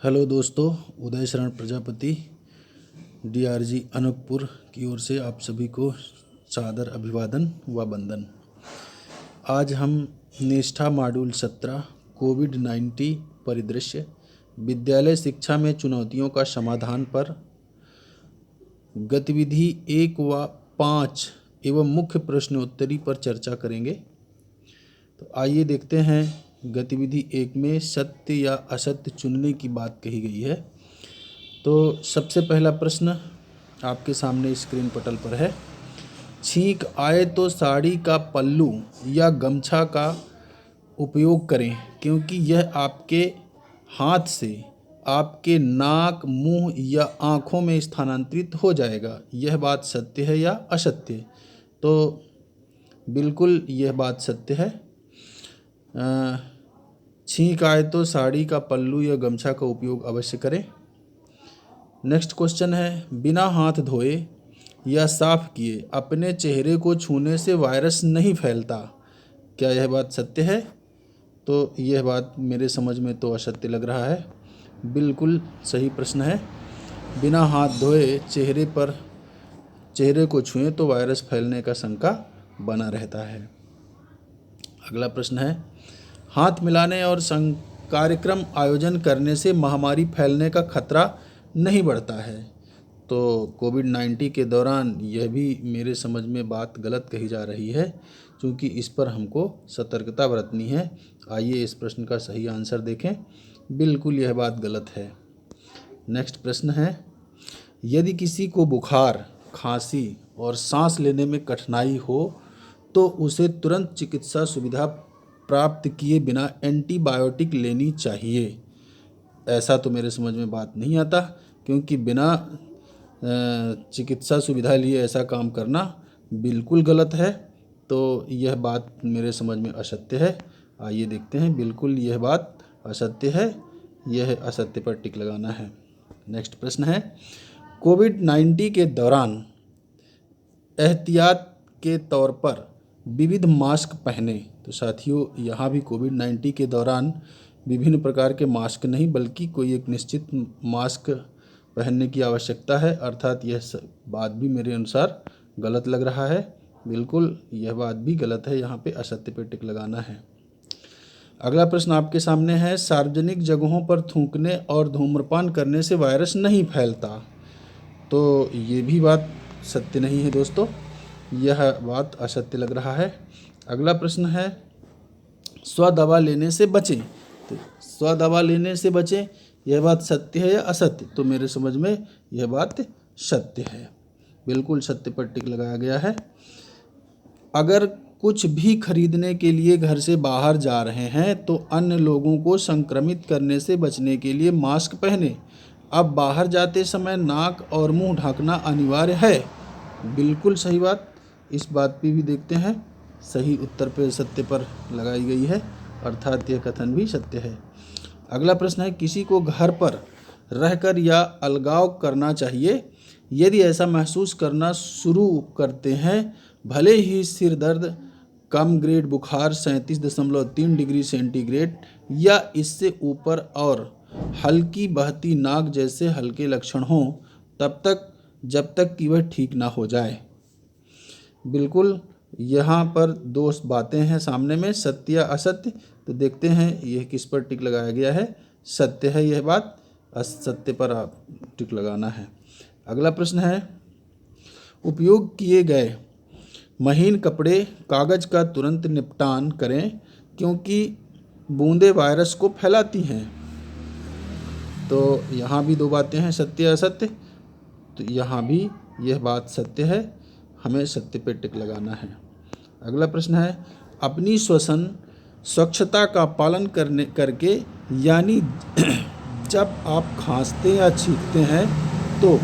Hello दोस्तों, उदय शरण Prajapati DRG Anuppur की ओर से आप सभी को सादर अभिवादन व वंदन। आज हम निष्ठा मॉड्यूल 17 कोविड-19 परिदृश्य विद्यालय शिक्षा में चुनौतियों का समाधान पर गतिविधि 1 व 5 एवं मुख्य प्रश्नोत्तरी पर चर्चा करेंगे। तो आइए देखते हैं। गतिविधि 1 में सत्य या असत्य चुनने की बात कही गई है। तो सबसे पहला प्रश्न आपके सामने स्क्रीन पटल पर है। छींक आए तो साड़ी का पल्लू या गमछा का उपयोग करें, क्योंकि यह आपके हाथ से आपके नाक, मुंह या आँखों में स्थानांतरित हो जाएगा। यह बात सत्य है या असत्य? तो बिल्कुल यह बात सत्य है। छींक आए तो साड़ी का पल्लू या गमछा का उपयोग अवश्य करें। नेक्स्ट क्वेश्चन है, बिना हाथ धोए या साफ किए अपने चेहरे को छूने से वायरस नहीं फैलता। क्या यह बात सत्य है? तो यह बात मेरे समझ में तो असत्य लग रहा है। बिल्कुल सही प्रश्न है। बिना हाथ धोए चेहरे को छुएं तो वायरस फैलने का शंका बना रहता है। अगला प्रश्न है, हाथ मिलाने और कार्यक्रम आयोजन करने से महामारी फैलने का खतरा नहीं बढ़ता है। तो कोविड-19 के दौरान यह भी मेरे समझ में बात गलत कही जा रही है, क्योंकि इस पर हमको सतर्कता बरतनी है। आइए इस प्रश्न का सही आंसर देखें। बिल्कुल यह बात गलत है। नेक्स्ट प्रश्न है, यदि किसी को बुखार, खांसी और सांस लेने में कठिनाई हो तो उसे तुरंत चिकित्सा सुविधा प्राप्त किए बिना एंटीबायोटिक लेनी चाहिए। ऐसा तो मेरे समझ में बात नहीं आता, क्योंकि बिना चिकित्सा सुविधा लिए ऐसा काम करना बिल्कुल गलत है। तो यह बात मेरे समझ में असत्य है। आइए देखते हैं। बिल्कुल यह बात असत्य है। यह असत्य पर टिक लगाना है। नेक्स्ट प्रश्न है, कोविड-19 के दौरान एहतियात के तौर पर विविध मास्क पहने। तो साथियों, यहाँ भी कोविड-19 के दौरान विभिन्न प्रकार के मास्क नहीं, बल्कि कोई एक निश्चित मास्क पहनने की आवश्यकता है। अर्थात यह बात भी मेरे अनुसार गलत लग रहा है। बिल्कुल यह बात भी गलत है। यहाँ पे असत्य पे टिक लगाना है। अगला प्रश्न आपके सामने है, सार्वजनिक जगहों पर थूकने और धूम्रपान करने से वायरस नहीं फैलता। तो ये भी बात सत्य नहीं है दोस्तों। यह बात असत्य लग रहा है। अगला प्रश्न है, स्वदवा लेने से बचें। तो स्वदवा लेने से बचें, यह बात सत्य है या असत्य? तो मेरे समझ में यह बात सत्य है। बिल्कुल सत्य पर टिक लगाया गया है। अगर कुछ भी खरीदने के लिए घर से बाहर जा रहे हैं तो अन्य लोगों को संक्रमित करने से बचने के लिए मास्क पहने। अब बाहर जाते समय नाक और मुंह ढकना अनिवार्य है। बिल्कुल सही बात। इस बात पे भी देखते हैं। सही उत्तर पे सत्य पर लगाई गई है, अर्थात यह कथन भी सत्य है। अगला प्रश्न है, किसी को घर पर रहकर या अलगाव करना चाहिए। यदि ऐसा महसूस करना शुरू करते हैं, भले ही सिर दर्द, कम ग्रेड बुखार 37.3 डिग्री सेंटीग्रेड या इससे ऊपर और हल्की बहती नाक जैसे हल्के लक्षण हों, तब तक जब तक कि वह ठीक ना हो जाए। बिल्कुल यहाँ पर दो बातें हैं सामने में, सत्य या असत्य। तो देखते हैं यह किस पर टिक लगाया गया है। सत्य है यह बात, असत्य पर आप टिक लगाना है। अगला प्रश्न है, उपयोग किए गए महीन कपड़े कागज का तुरंत निपटान करें, क्योंकि बूंदें वायरस को फैलाती हैं। तो यहाँ भी दो बातें हैं, सत्य या असत्य। तो यहाँ भी यह बात सत्य है। हमें सत्य पे टिक लगाना है। अगला प्रश्न है, अपनी स्वच्छता का पालन करके, यानी जब आप खांसते या छींकते हैं तो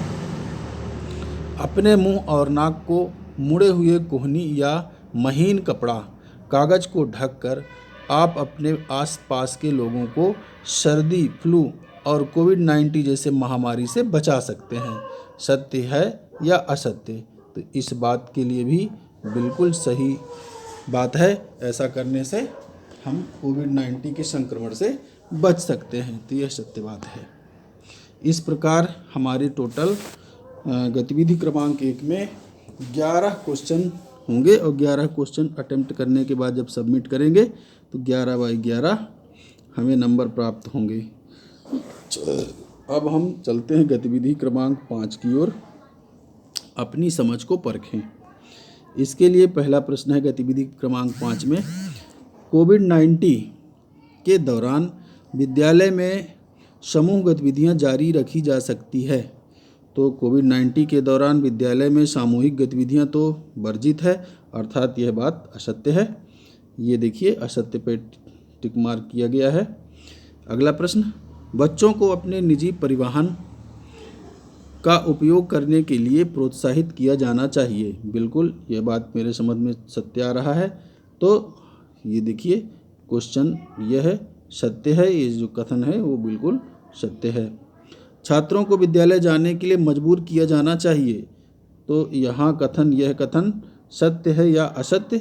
अपने मुंह और नाक को मुड़े हुए कोहनी या महीन कपड़ा कागज को ढककर आप अपने आसपास के लोगों को सर्दी, फ्लू और कोविड-19 जैसे महामारी से बचा सकते हैं। सत्य है या असत्य? तो इस बात के लिए भी बिल्कुल सही बात है। ऐसा करने से हम कोविड-19 के संक्रमण से बच सकते हैं। तो यह सत्य बात है। इस प्रकार हमारे टोटल गतिविधि क्रमांक 1 में 11 क्वेश्चन होंगे और 11 क्वेश्चन अटेम्प्ट करने के बाद जब सबमिट करेंगे तो 11/11 हमें नंबर प्राप्त होंगे। अब हम चलते हैं गतिविधि क्रमांक 5 की ओर। अपनी समझ को परखें। इसके लिए पहला प्रश्न है गतिविधि क्रमांक 5 में, कोविड-19 के दौरान विद्यालय में समूह गतिविधियां जारी रखी जा सकती है। तो कोविड-19 के दौरान विद्यालय में सामूहिक गतिविधियां तो वर्जित है, अर्थात यह बात असत्य है। ये देखिए असत्य पे टिक मार्क किया गया है। अगला प्रश्न, बच्चों को अपने निजी परिवहन का उपयोग करने के लिए प्रोत्साहित किया जाना चाहिए। बिल्कुल यह बात मेरे समझ में सत्य आ रहा है। तो ये देखिए क्वेश्चन यह है, सत्य है, ये जो कथन है वो बिल्कुल सत्य है। छात्रों को विद्यालय जाने के लिए मजबूर किया जाना चाहिए। तो यहाँ यह कथन सत्य है या असत्य?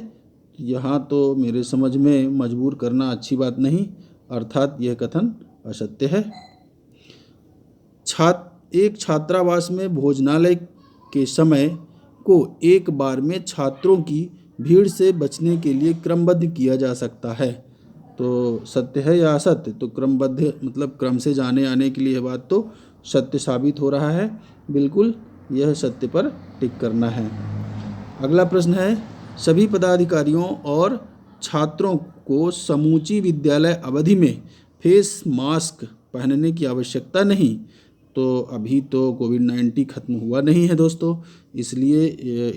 यहाँ तो मेरे समझ में मजबूर करना अच्छी बात नहीं, अर्थात यह कथन असत्य है। एक छात्रावास में भोजनालय के समय को एक बार में छात्रों की भीड़ से बचने के लिए क्रमबद्ध किया जा सकता है। तो सत्य है या असत्य? तो क्रमबद्ध मतलब क्रम से जाने आने के लिए बात तो सत्य साबित हो रहा है। बिल्कुल यह सत्य पर टिक करना है। अगला प्रश्न है, सभी पदाधिकारियों और छात्रों को समूची विद्यालय अवधि में फेस मास्क पहनने की आवश्यकता नहीं। तो अभी तो कोविड-19 खत्म हुआ नहीं है दोस्तों, इसलिए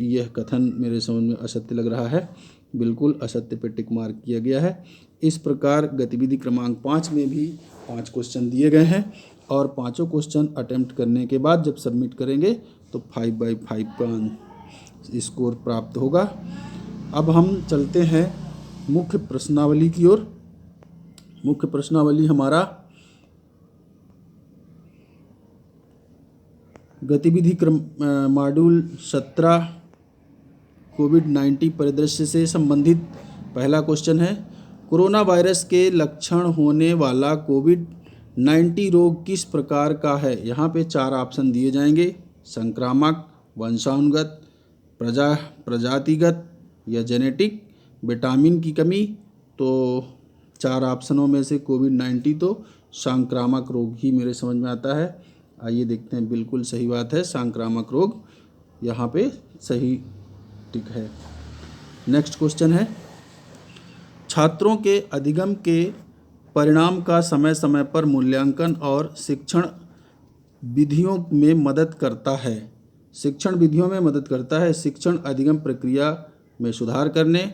यह कथन मेरे समझ में असत्य लग रहा है। बिल्कुल असत्य पे टिक मार्क किया गया है। इस प्रकार गतिविधि क्रमांक 5 में भी 5 क्वेश्चन दिए गए हैं और पाँचों क्वेश्चन अटेम्प्ट करने के बाद जब सबमिट करेंगे तो 5/5 का स्कोर प्राप्त होगा। अब हम चलते हैं मुख्य प्रश्नावली की ओर। मुख्य प्रश्नावली हमारा गतिविधि मॉड्यूल 17 कोविड-19 परिदृश्य से संबंधित पहला क्वेश्चन है, कोरोना वायरस के लक्षण होने वाला कोविड-19 रोग किस प्रकार का है? यहाँ पे 4 ऑप्शन दिए जाएंगे, संक्रामक, वंशानुगत, प्रजातिगत या जेनेटिक। विटामिन की कमी, तो 4 ऑप्शनों में से कोविड-19 तो संक्रामक रोग ही मेरे समझ में आता है। आइए देखते हैं, बिल्कुल सही बात है, संक्रामक रोग यहाँ पे सही टिक है। नेक्स्ट क्वेश्चन है, छात्रों के अधिगम के परिणाम का समय समय पर मूल्यांकन और शिक्षण विधियों में मदद करता है। शिक्षण विधियों में मदद करता है, शिक्षण अधिगम प्रक्रिया में सुधार करने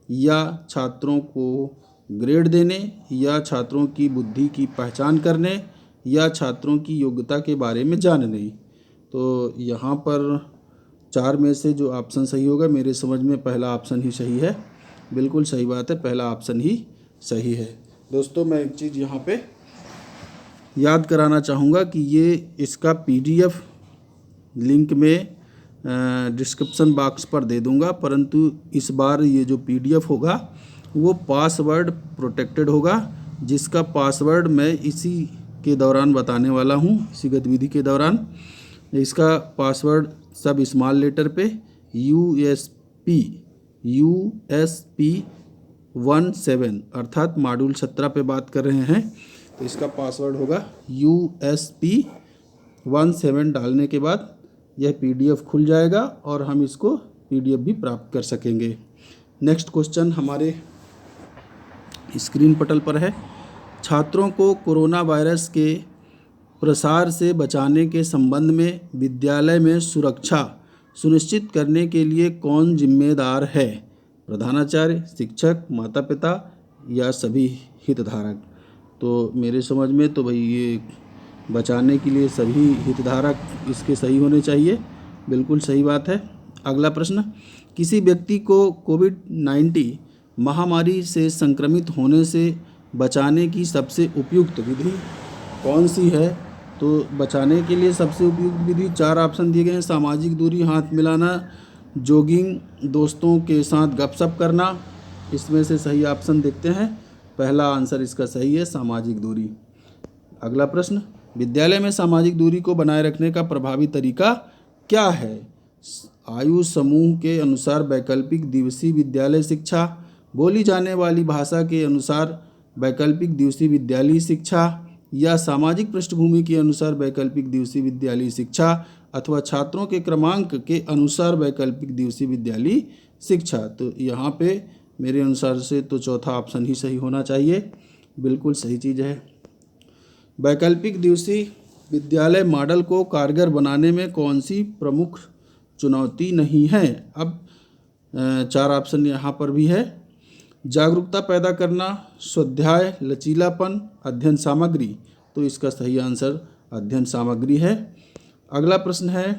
या छात्रों को ग्रेड देने या छात्रों की बुद्धि की पहचान करने या छात्रों की योग्यता के बारे में जानने। तो यहाँ पर 4 में से जो ऑप्शन सही होगा, मेरे समझ में पहला ऑप्शन ही सही है। बिल्कुल सही बात है, पहला ऑप्शन ही सही है। दोस्तों मैं एक चीज़ यहाँ पे याद कराना चाहूँगा कि ये इसका PDF लिंक में डिस्क्रिप्शन बॉक्स पर दे दूँगा, परंतु इस बार ये जो PDF होगा वो पासवर्ड प्रोटेक्टेड होगा, जिसका पासवर्ड मैं इसी के दौरान बताने वाला हूँ, इसी गतिविधि के दौरान। इसका पासवर्ड सब स्मॉल लेटर पे USP17 अर्थात मॉड्यूल 17 पे बात कर रहे हैं, तो इसका पासवर्ड होगा USP17। डालने के बाद यह PDF खुल जाएगा और हम इसको PDF भी प्राप्त कर सकेंगे। नेक्स्ट क्वेश्चन हमारे स्क्रीन पटल पर है, छात्रों को कोरोना वायरस के प्रसार से बचाने के संबंध में विद्यालय में सुरक्षा सुनिश्चित करने के लिए कौन जिम्मेदार है? प्रधानाचार्य, शिक्षक, माता पिता या सभी हितधारक? तो मेरे समझ में तो भाई ये बचाने के लिए सभी हितधारक इसके सही होने चाहिए। बिल्कुल सही बात है। अगला प्रश्न, किसी व्यक्ति को कोविड-19 महामारी से संक्रमित होने से बचाने की सबसे उपयुक्त विधि कौन सी है? तो बचाने के लिए सबसे उपयुक्त विधि 4 ऑप्शन दिए गए हैं, सामाजिक दूरी, हाथ मिलाना, जॉगिंग, दोस्तों के साथ गपशप करना। इसमें से सही ऑप्शन देखते हैं, पहला आंसर इसका सही है, सामाजिक दूरी। अगला प्रश्न, विद्यालय में सामाजिक दूरी को बनाए रखने का प्रभावी तरीका क्या है? आयु समूह के अनुसार वैकल्पिक दिवसीय विद्यालय शिक्षा, बोली जाने वाली भाषा के अनुसार वैकल्पिक दिवसीय विद्यालय शिक्षा, या सामाजिक पृष्ठभूमि के अनुसार वैकल्पिक दिवसीय विद्यालय शिक्षा, अथवा छात्रों के क्रमांक के अनुसार वैकल्पिक दिवसीय विद्यालय शिक्षा। तो यहाँ पे मेरे अनुसार से तो चौथा ऑप्शन ही सही होना चाहिए, बिल्कुल सही चीज़ है। वैकल्पिक दिवसीय विद्यालय मॉडल को कारगर बनाने में कौन सी प्रमुख चुनौती नहीं है? अब 4 ऑप्शन यहाँ पर भी है। जागरूकता पैदा करना, स्वाध्याय, लचीलापन, अध्ययन सामग्री। तो इसका सही आंसर अध्ययन सामग्री है। अगला प्रश्न है,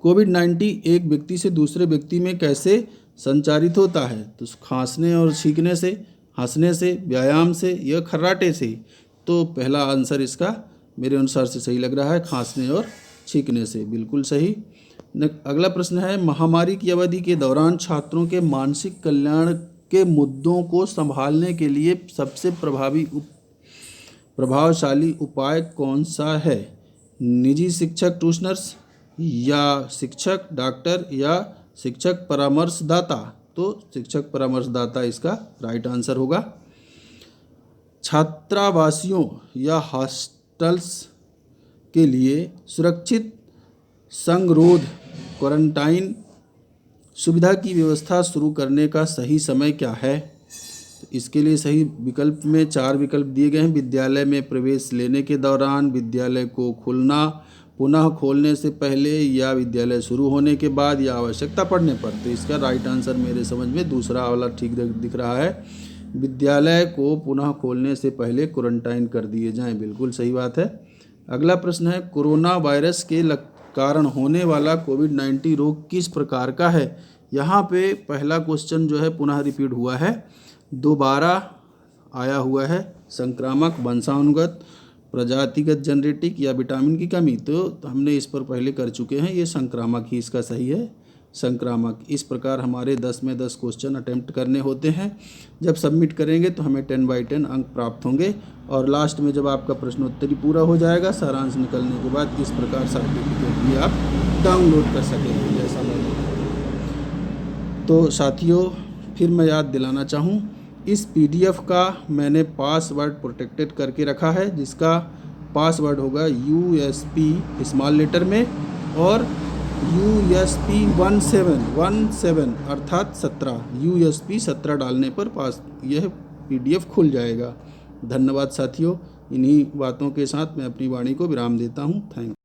कोविड-19 एक व्यक्ति से दूसरे व्यक्ति में कैसे संचारित होता है? तो खांसने और छींकने से, हंसने से, व्यायाम से या खर्राटे से। तो पहला आंसर इसका मेरे अनुसार से सही लग रहा है, खांसने और छींकने से, बिल्कुल सही। अगला प्रश्न है, महामारी की अवधि के दौरान छात्रों के मानसिक कल्याण के मुद्दों को संभालने के लिए सबसे प्रभावशाली उपाय कौन सा है? निजी शिक्षक ट्यूशनर्स, या शिक्षक, डॉक्टर, या शिक्षक परामर्शदाता। तो शिक्षक परामर्शदाता इसका राइट आंसर होगा। छात्रावासियों या हॉस्टल्स के लिए सुरक्षित संगरोध क्वारंटाइन सुविधा की व्यवस्था शुरू करने का सही समय क्या है? तो इसके लिए सही विकल्प में 4 विकल्प दिए गए हैं। विद्यालय में प्रवेश लेने के दौरान, विद्यालय को खुलना, पुनः खोलने से पहले, या विद्यालय शुरू होने के बाद, या आवश्यकता पड़ने पर। तो इसका राइट आंसर मेरे समझ में दूसरा वाला ठीक दिख रहा है, विद्यालय को पुनः खोलने से पहले क्वारंटाइन कर दिए जाएं, बिल्कुल सही बात है। अगला प्रश्न है, कोरोना वायरस के कारण होने वाला कोविड-19 रोग किस प्रकार का है? यहाँ पे पहला क्वेश्चन जो है पुनः रिपीट हुआ है, दोबारा आया हुआ है, संक्रामक, वंशानुगत, प्रजातिगत, जेनेटिक, या विटामिन की कमी। तो हमने इस पर पहले कर चुके हैं, ये संक्रामक ही इसका सही है, संक्रामक। इस प्रकार हमारे 10 में 10 क्वेश्चन अटेम्प्ट करने होते हैं। जब सबमिट करेंगे तो हमें 10/10 अंक प्राप्त होंगे, और लास्ट में जब आपका प्रश्नोत्तरी पूरा हो जाएगा, सारांश निकलने के बाद इस प्रकार सर्टिफिकेट भी आप डाउनलोड कर सकेंगे, जैसा मैंने। तो साथियों, फिर मैं याद दिलाना चाहूँ, इस PDF का मैंने पासवर्ड प्रोटेक्टेड करके रखा है, जिसका पासवर्ड होगा USP स्मॉल लेटर में और USP 17 अर्थात 17, USP 17 डालने पर यह PDF खुल जाएगा। धन्यवाद साथियों, इन्हीं बातों के साथ मैं अपनी वाणी को विराम देता हूँ। Thank you.